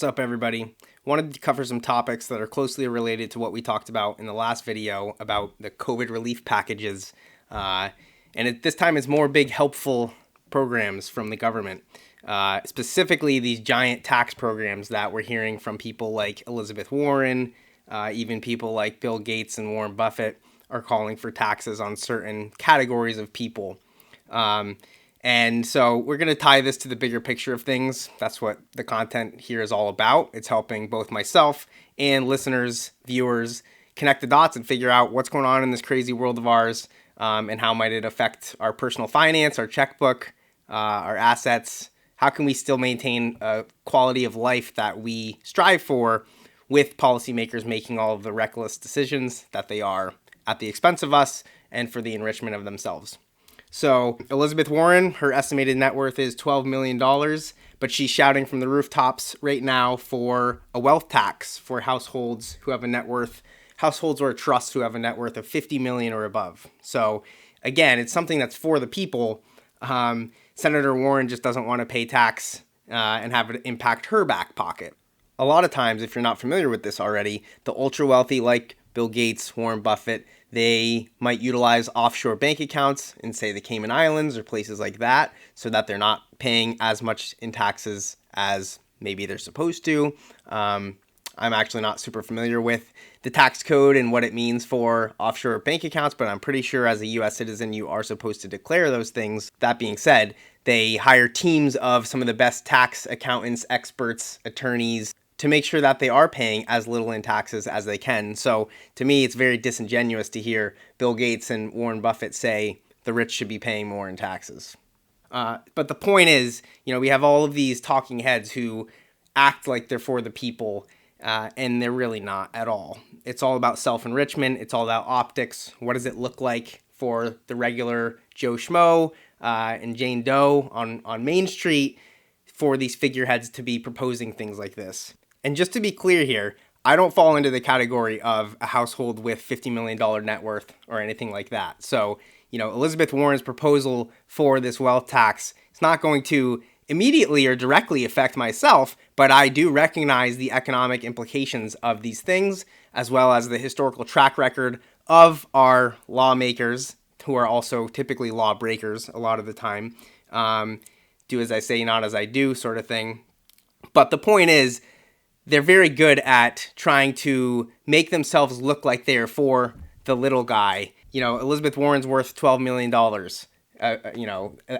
up, everybody? Wanted to cover some topics that are closely related to what we talked about in the last video about the COVID relief packages. This time it's more big, helpful programs from the government. Specifically, these giant tax programs that we're hearing from people like Elizabeth Warren, even people like Bill Gates and Warren Buffett are calling for taxes on certain categories of people. And so we're going to tie this to the bigger picture of things. That's what the content here is all about. It's helping both myself and listeners, viewers, connect the dots and figure out what's going on in this crazy world of ours, and how might it affect our personal finance, our checkbook, our assets. How can we still maintain a quality of life that we strive for with policymakers making all of the reckless decisions that they are at the expense of us and for the enrichment of themselves? So Elizabeth Warren, her estimated net worth is $12 million, but she's shouting from the rooftops right now for a wealth tax for households who have a net worth, households or trusts who have a net worth of $50 million or above. So again, it's something that's for the people. Senator Warren just doesn't want to pay tax and have it impact her back pocket. A lot of times, if you're not familiar with this already, the ultra wealthy like Bill Gates, Warren Buffett, they might utilize offshore bank accounts in, say, the Cayman Islands or places like that so that they're not paying as much in taxes as maybe they're supposed to. I'm actually not super familiar with the tax code and what it means for offshore bank accounts, but I'm pretty sure as a U.S. citizen, you are supposed to declare those things. That being said, they hire teams of some of the best tax accountants, experts, attorneys, to make sure that they are paying as little in taxes as they can. So to me, it's very disingenuous to hear Bill Gates and Warren Buffett say the rich should be paying more in taxes. But the point is, we have all of these talking heads who act like they're for the people, and they're really not at all. It's all about self-enrichment. It's all about optics. What does it look like for the regular Joe Schmo and Jane Doe on Main Street for these figureheads to be proposing things like this? And just to be clear here, I don't fall into the category of a household with $50 million net worth or anything like that. So, Elizabeth Warren's proposal for this wealth tax is not going to immediately or directly affect myself, but I do recognize the economic implications of these things, as well as the historical track record of our lawmakers, who are also typically lawbreakers a lot of the time. Do as I say, not as I do sort of thing. But the point is, they're very good at trying to make themselves look like they're for the little guy. Elizabeth Warren's worth $12 million,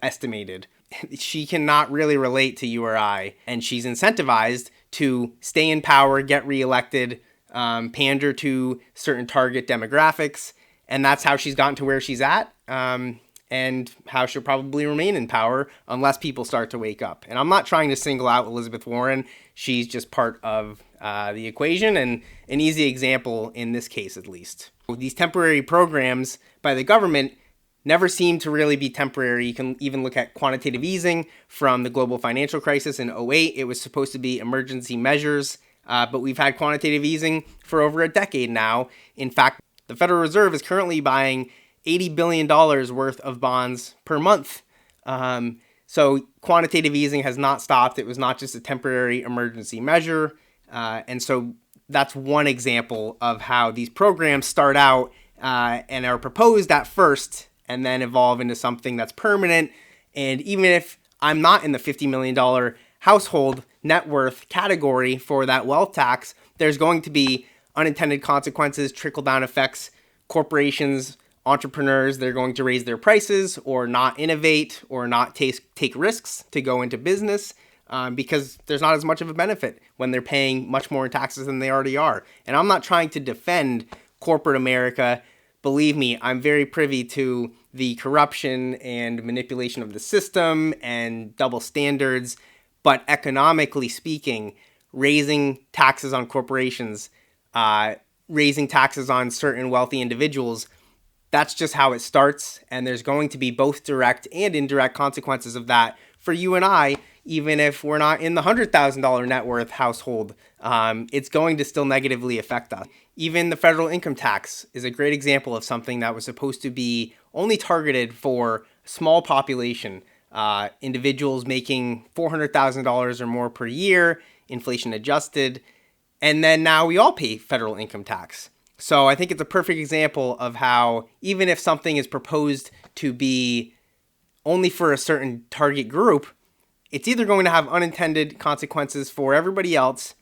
estimated. She cannot really relate to you or I, and she's incentivized to stay in power, get reelected, pander to certain target demographics, and that's how she's gotten to where she's at, and how she'll probably remain in power unless people start to wake up. And I'm not trying to single out Elizabeth Warren. She's just part of the equation and an easy example in this case, at least. These temporary programs by the government never seem to really be temporary. You can even look at quantitative easing from the global financial crisis in 2008. It was supposed to be emergency measures, but we've had quantitative easing for over a decade now. In fact, the Federal Reserve is currently buying $80 billion worth of bonds per month. So quantitative easing has not stopped. It was not just a temporary emergency measure. And so that's one example of how these programs start out and are proposed at first and then evolve into something that's permanent. And even if I'm not in the $50 million household net worth category for that wealth tax, there's going to be unintended consequences, trickle-down effects. Corporations, entrepreneurs, they're going to raise their prices or not innovate or not take risks to go into business because there's not as much of a benefit when they're paying much more in taxes than they already are. And I'm not trying to defend corporate America. Believe me, I'm very privy to the corruption and manipulation of the system and double standards. But economically speaking, raising taxes on corporations, raising taxes on certain wealthy individuals, that's just how it starts. And there's going to be both direct and indirect consequences of that for you and I, even if we're not in the $100,000 net worth household. It's going to still negatively affect us. Even the federal income tax is a great example of something that was supposed to be only targeted for a small population, individuals making $400,000 or more per year, inflation adjusted, and then now we all pay federal income tax. So I think it's a perfect example of how even if something is proposed to be only for a certain target group, it's either going to have unintended consequences for everybody else,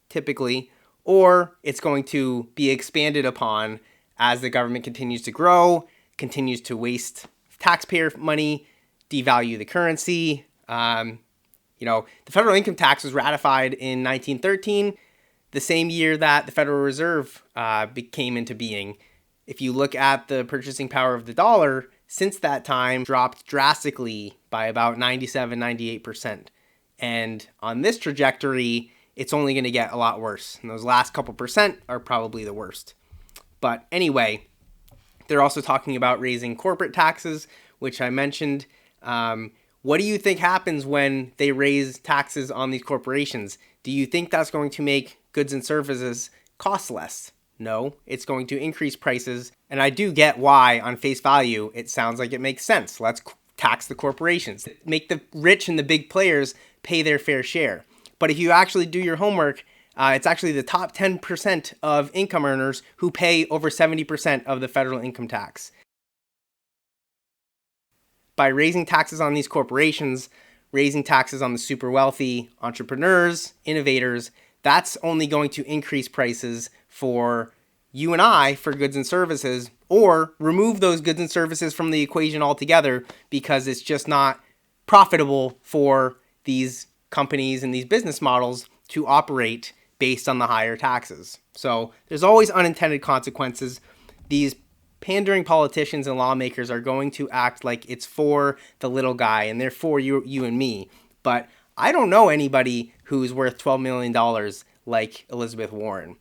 typically, or it's going to be expanded upon as the government continues to grow, continues to waste taxpayer money, devalue the currency. The federal income tax was ratified in 1913, the same year that the Federal Reserve came into being. If you look at the purchasing power of the dollar, since that time, dropped drastically by about 97-98%. And on this trajectory, it's only going to get a lot worse. And those last couple percent are probably the worst. But anyway, they're also talking about raising corporate taxes, which I mentioned. What do you think happens when they raise taxes on these corporations? Do you think that's going to make goods and services cost less? No, it's going to increase prices. And I do get why, on face value, it sounds like it makes sense. Let's tax the corporations. Make the rich and the big players pay their fair share. But if you actually do your homework, it's actually the top 10% of income earners who pay over 70% of the federal income tax. By raising taxes on these corporations, raising taxes on the super wealthy, entrepreneurs, innovators, that's only going to increase prices for you and I for goods and services, or remove those goods and services from the equation altogether because it's just not profitable for these companies and these business models to operate based on the higher taxes. So there's always unintended consequences. These pandering politicians and lawmakers are going to act like it's for the little guy and they're for you and me. But I don't know anybody who's worth $12 million like Elizabeth Warren.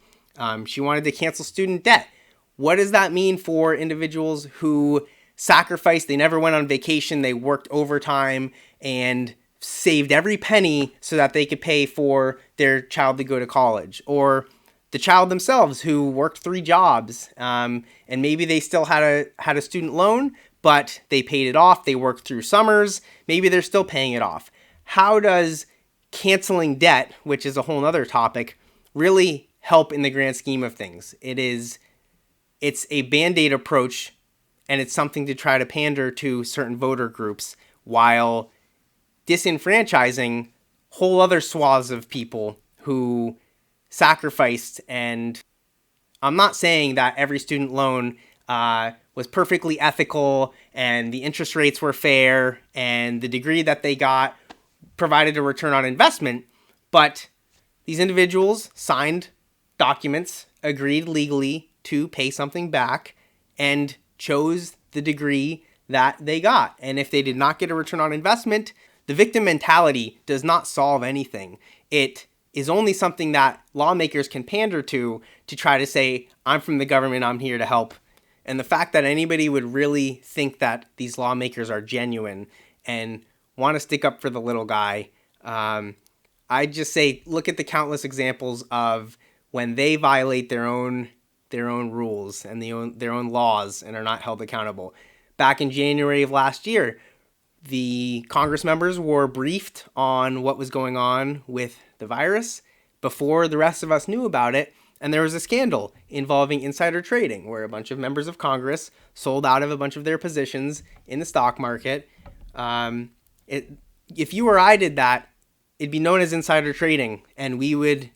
She wanted to cancel student debt. What does that mean for individuals who sacrificed? They never went on vacation. They worked overtime and saved every penny so that they could pay for their child to go to college, or the child themselves who worked 3 jobs, and maybe they still had a student loan, but they paid it off. They worked through summers. Maybe they're still paying it off. How does canceling debt, which is a whole other topic, really help in the grand scheme of things? It's a Band-Aid approach, and it's something to try to pander to certain voter groups while disenfranchising whole other swaths of people who sacrificed. And I'm not saying that every student loan was perfectly ethical and the interest rates were fair and the degree that they got provided a return on investment, but these individuals signed documents, agreed legally to pay something back, and chose the degree that they got. And if they did not get a return on investment, the victim mentality does not solve anything. It is only something that lawmakers can pander to try to say, I'm from the government, I'm here to help. And the fact that anybody would really think that these lawmakers are genuine and want to stick up for the little guy, I just say, look at the countless examples of when they violate their own rules and their own laws and are not held accountable. Back in January of last year, the Congress members were briefed on what was going on with the virus before the rest of us knew about it. And there was a scandal involving insider trading where a bunch of members of Congress sold out of a bunch of their positions in the stock market. If you or I did that, it'd be known as insider trading, and we would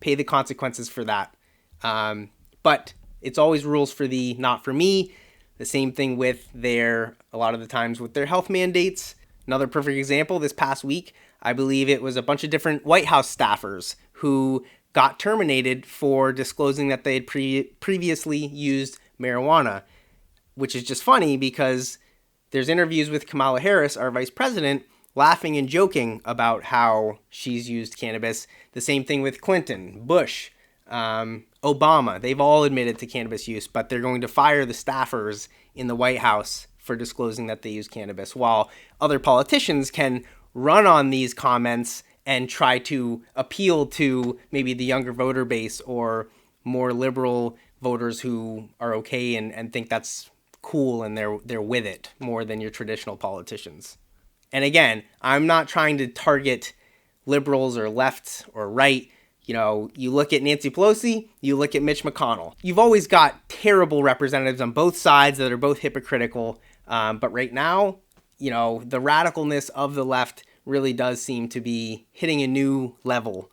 pay the consequences for that. But it's always rules for thee, not for me. The same thing with a lot of the times with their health mandates. Another perfect example, this past week, I believe it was a bunch of different White House staffers who got terminated for disclosing that they had previously used marijuana, which is just funny because there's interviews with Kamala Harris, our vice president, laughing and joking about how she's used cannabis. The same thing with Clinton, Bush, Obama. They've all admitted to cannabis use, but they're going to fire the staffers in the White House for disclosing that they use cannabis, while other politicians can run on these comments and try to appeal to maybe the younger voter base or more liberal voters who are okay and think that's cool and they're with it more than your traditional politicians. And again, I'm not trying to target liberals or left or right. You know, you look at Nancy Pelosi, you look at Mitch McConnell. You've always got terrible representatives on both sides that are both hypocritical. But right now, you know, the radicalness of the left really does seem to be hitting a new level,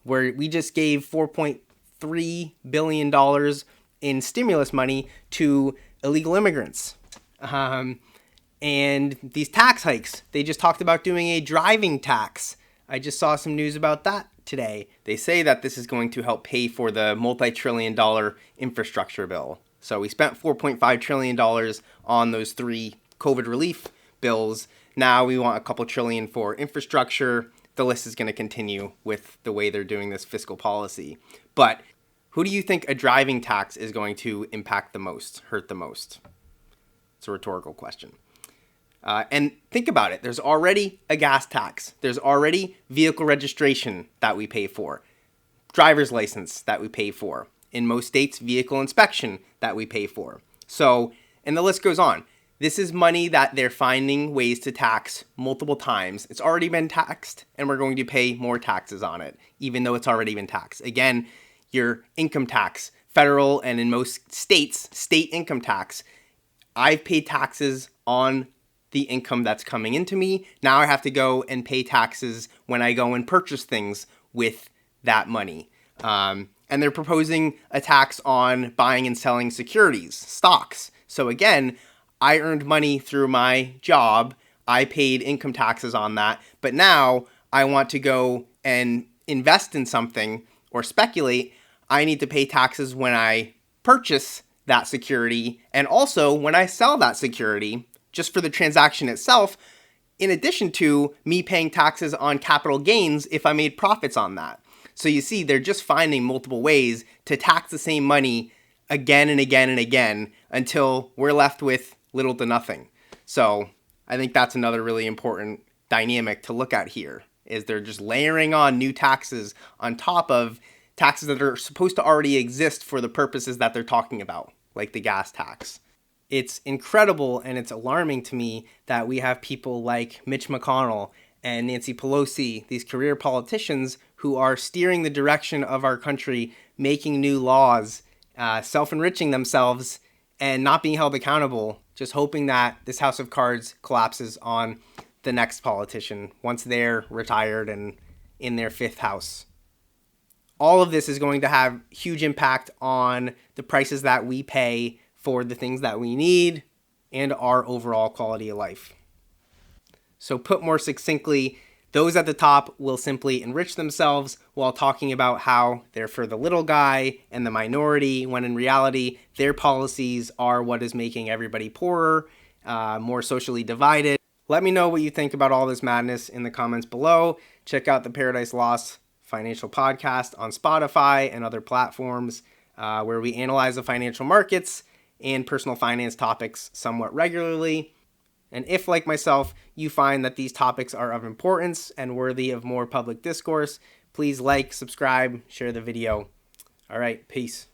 where we just gave $4.3 billion in stimulus money to illegal immigrants. And these tax hikes, they just talked about doing a driving tax. I just saw some news about that today. They say that this is going to help pay for the multi-trillion-dollar infrastructure bill. So we spent $4.5 trillion on those 3 COVID relief bills. Now we want a couple trillion for infrastructure. The list is going to continue with the way they're doing this fiscal policy. But who do you think a driving tax is going to impact the most, hurt the most? It's a rhetorical question. And think about it. There's already a gas tax. There's already vehicle registration that we pay for. Driver's license that we pay for. In most states, vehicle inspection that we pay for. So, and the list goes on. This is money that they're finding ways to tax multiple times. It's already been taxed, and we're going to pay more taxes on it, even though it's already been taxed. Again, your income tax, federal and in most states, state income tax. I've paid taxes on the income that's coming into me. Now I have to go and pay taxes when I go and purchase things with that money. And they're proposing a tax on buying and selling securities, stocks. So again, I earned money through my job. I paid income taxes on that. But now I want to go and invest in something or speculate. I need to pay taxes when I purchase that security and also when I sell that security, just for the transaction itself, in addition to me paying taxes on capital gains if I made profits on that. So you see, they're just finding multiple ways to tax the same money again and again and again until we're left with little to nothing. So I think that's another really important dynamic to look at here, is they're just layering on new taxes on top of taxes that are supposed to already exist for the purposes that they're talking about, like the gas tax. It's incredible and it's alarming to me that we have people like Mitch McConnell and Nancy Pelosi, these career politicians who are steering the direction of our country, making new laws, self-enriching themselves, and not being held accountable, just hoping that this house of cards collapses on the next politician once they're retired and in their 5th house. All of this is going to have huge impact on the prices that we pay for the things that we need and our overall quality of life. So put more succinctly, those at the top will simply enrich themselves while talking about how they're for the little guy and the minority, when in reality, their policies are what is making everybody poorer, more socially divided. Let me know what you think about all this madness in the comments below. Check out the Paradise Lost Financial Podcast on Spotify and other platforms where we analyze the financial markets and personal finance topics somewhat regularly. And if, like myself, you find that these topics are of importance and worthy of more public discourse, please like, subscribe, share the video. All right, peace.